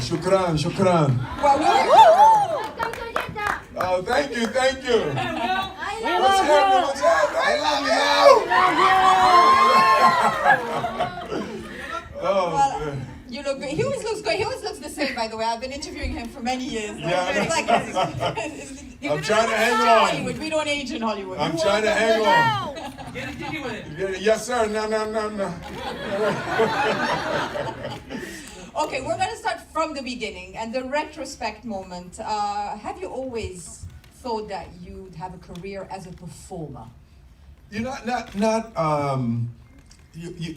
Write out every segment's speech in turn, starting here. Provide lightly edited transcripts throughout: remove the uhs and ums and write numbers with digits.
shukran, shukran. Oh, thank you, thank you. What's happening? What's happening? I love you. Oh, man. You look good. He always looks great. He always looks the same, by the way. I've been interviewing him for many years. Yeah. It's like, I'm trying to hang on. Hollywood. We don't age in Hollywood. I'm trying to hang on. Get it jiggy with it. Yes, sir. No. Okay, we're going to start from the beginning and the retrospect moment. Have you always thought that you'd have a career as a performer? You know,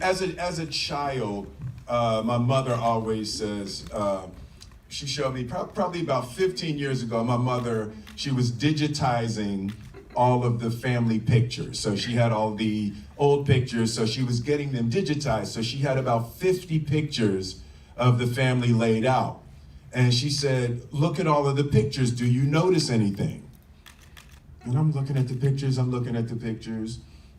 as a child, my mother always says, she showed me probably about 15 years ago, my mother, she was digitizing all of the family pictures. So she had all the old pictures, so she was getting them digitized. So she had about 50 pictures of the family laid out. And she said, look at all of the pictures, do you notice anything? And I'm looking at the pictures,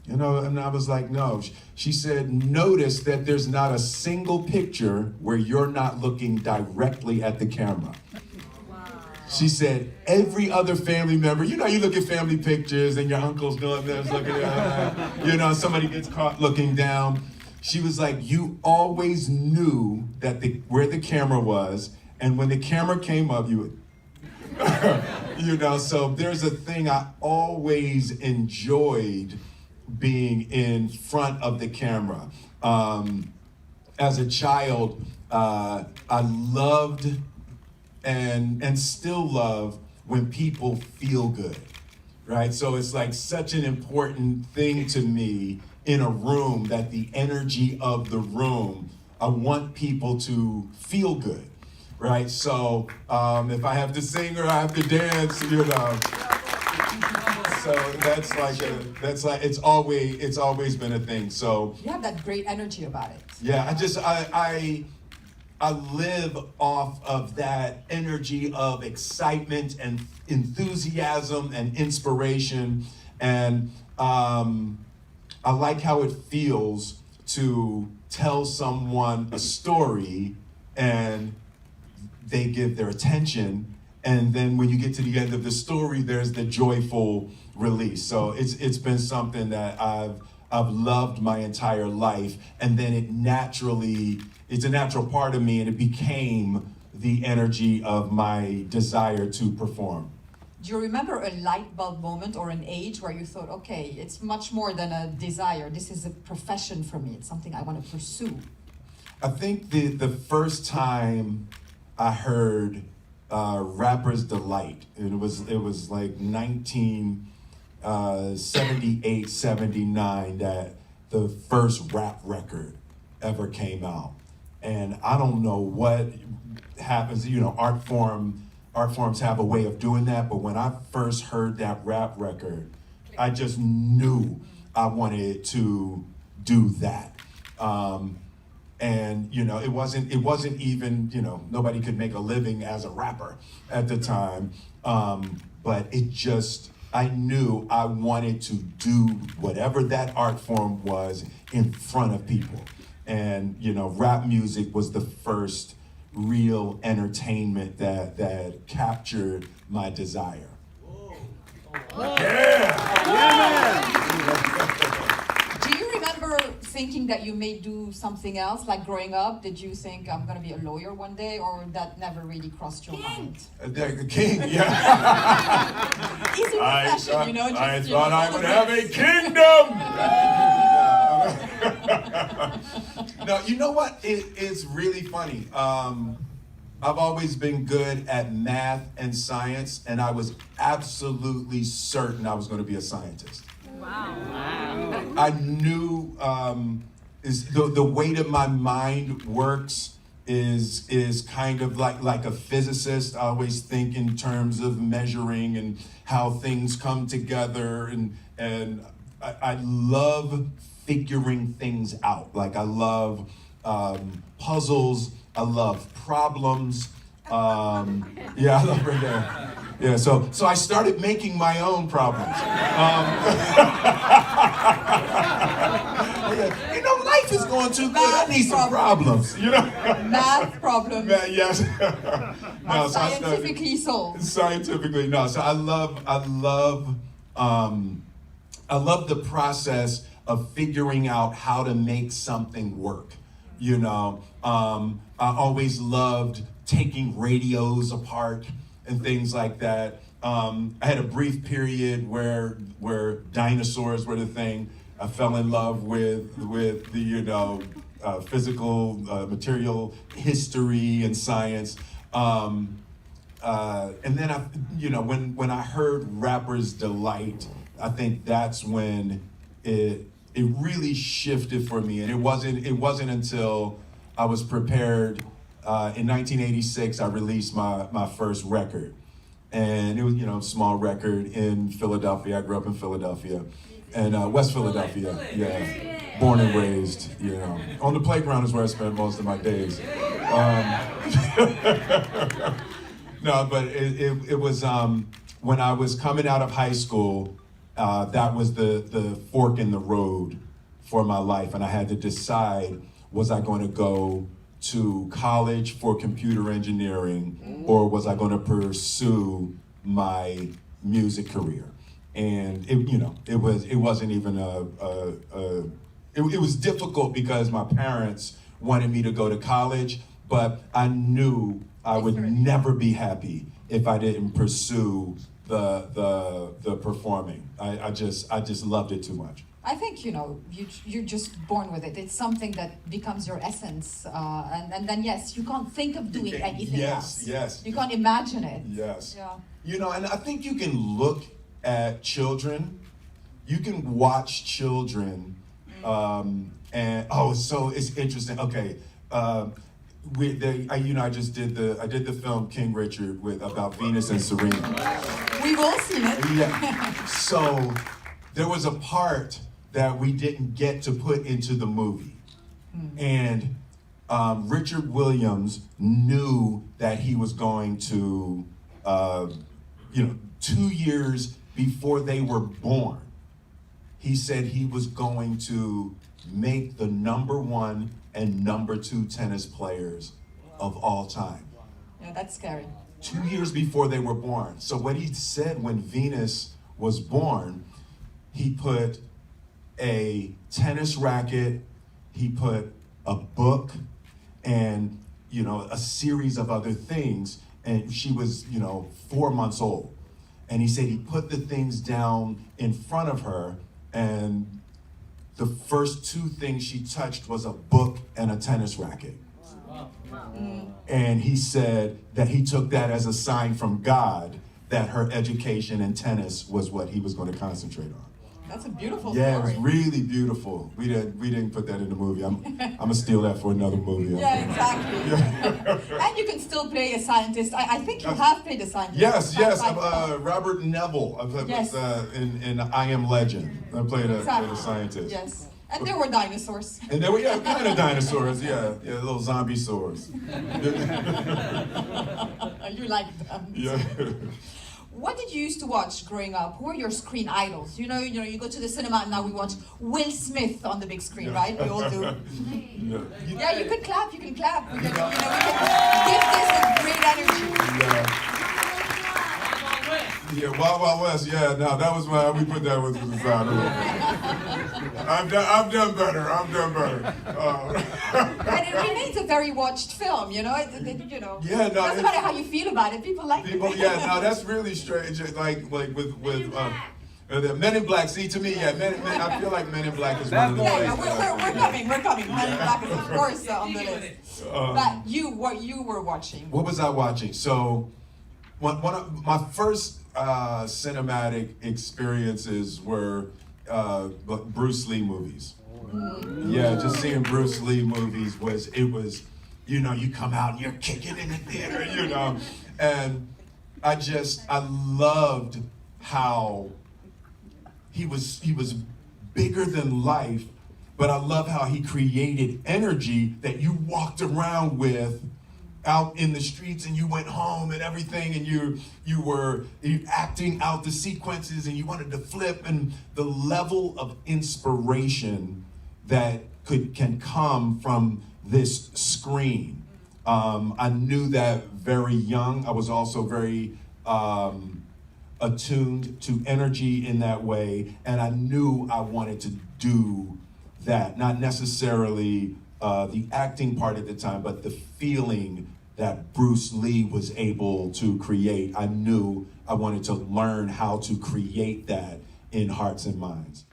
you know, and I was like, no. She said, notice that there's not a single picture where you're not looking directly at the camera. Wow. She said, every other family member, you know, you look at family pictures and your uncle's doing this, looking at, you know, somebody gets caught looking down. She was like, you always knew that where the camera was, and when the camera came up, you would, you know, so there's a thing I always enjoyed being in front of the camera. As a child, I loved and still love when people feel good, right? So it's like such an important thing to me in a room that the energy of the room, I want people to feel good, right? So if I have to sing or I have to dance, you know, so that's like it's always been a thing. So you have that great energy about it. Yeah, I live off of that energy of excitement and enthusiasm and inspiration, and I like how it feels to tell someone a story and they give their attention, and then when you get to the end of the story, there's the joyful release. So it's been something that I've loved my entire life, and then it's a natural part of me, and it became the energy of my desire to perform. Do you remember a light bulb moment or an age where you thought, okay, it's much more than a desire, this is a profession for me, it's something I want to pursue? I think the first time I heard Rapper's Delight, it was like 1978, 79 that the first rap record ever came out. And I don't know what happens, you know, art forms have a way of doing that, but when I first heard that rap record, I just knew I wanted to do that. And you know, it wasn't even, you know, nobody could make a living as a rapper at the time. But I knew I wanted to do whatever that art form was in front of people. And you know, rap music was the first real entertainment that captured my desire. Yeah! Do you remember thinking that you may do something else, like growing up? Did you think I'm going to be a lawyer one day, or that never really crossed your mind? The king, yeah. Easy profession, you know. Just, I thought I would have a kingdom! No, you know what? It's really funny. I've always been good at math and science, and I was absolutely certain I was going to be a scientist. Wow. I knew the way that my mind works is kind of like a physicist. I always think in terms of measuring and how things come together, and I love figuring things out. Like I love puzzles. I love problems. Yeah, I love right there. Yeah, so I started making my own problems. You know, life life is going too good. I need some problems, you know. Math problem. Yes. No, so Scientifically solved. Scientifically, no. So I love the process of figuring out how to make something work. You know, I always loved taking radios apart and things like that. I had a brief period where dinosaurs were the thing. I fell in love with the physical material history and science. And then when I heard Rapper's Delight, I think that's when it really shifted for me. And it wasn't until I was prepared in 1986 I released my first record. And it was, small record in Philadelphia. I grew up in Philadelphia, and West Philadelphia, yeah. Born and raised, On the playground is where I spent most of my days. No, but it was when I was coming out of high school, that was the fork in the road for my life, and I had to decide, was I going to go to college for computer engineering, or was I going to pursue my music career? And it wasn't even it was difficult because my parents wanted me to go to college, but I knew I would never be happy if I didn't pursue the performing. I just loved it too much. I think, you're just born with it. It's something that becomes your essence. And then, yes, you can't think of doing anything else. Yes. You can't imagine it. Yes. Yeah. And I think you can look at children. You can watch children. It's interesting. Okay. I just did the film King Richard about Venus and Serena. We've all seen it. Yeah. So there was a part that we didn't get to put into the movie. And Richard Williams knew that he was going to, 2 years before they were born, he said he was going to make the #1 and #2 tennis players of all time. Yeah, that's scary. 2 years before they were born. So what he said when Venus was born, he put a tennis racket, he put a book, and a series of other things. And she was 4 months old. And he said he put the things down in front of her, and the first 2 things she touched was a book and a tennis racket. And he said that he took that as a sign from God that her education in tennis was what he was going to concentrate on. That's a beautiful story. Yeah, it was really beautiful. We didn't put that in the movie. I'm gonna steal that for another movie. Yeah, exactly. And you can still play a scientist. I think you have played a scientist. Yes. Robert Neville. I played in I Am Legend. I played a scientist. Yes. And there were dinosaurs. And there were kind of dinosaurs. Yeah, little zombie swords. You like them. Yeah. What did you used to watch growing up? Who were your screen idols? You go to the cinema and now we watch Will Smith on the big screen, right? We all do. Yeah, you can clap. We can give this a great energy. Yeah, Wild Wild West. Yeah, no, that was we put that with the side. I've done better. And it remains a very watched film, Yeah, no. Doesn't matter how you feel about it. People like it. Yeah, no, that's really strange. Like with the Men in Black. See, to me, I feel like Men in Black is one of the we're coming. Men in Black is of course on the list. But what you were watching? What was I watching? So, one of my first cinematic experiences were Bruce Lee movies. Yeah, just seeing Bruce Lee movies was you come out and you're kicking in the theater, and I loved how he was bigger than life, but I love how he created energy that you walked around with out in the streets, and you went home and everything, and you were acting out the sequences, and you wanted to flip, and the level of inspiration that can come from this screen. I knew that very young. I was also very attuned to energy in that way, and I knew I wanted to do that. Not necessarily the acting part at the time, but the feeling that Bruce Lee was able to create. I knew I wanted to learn how to create that in Hearts and Minds.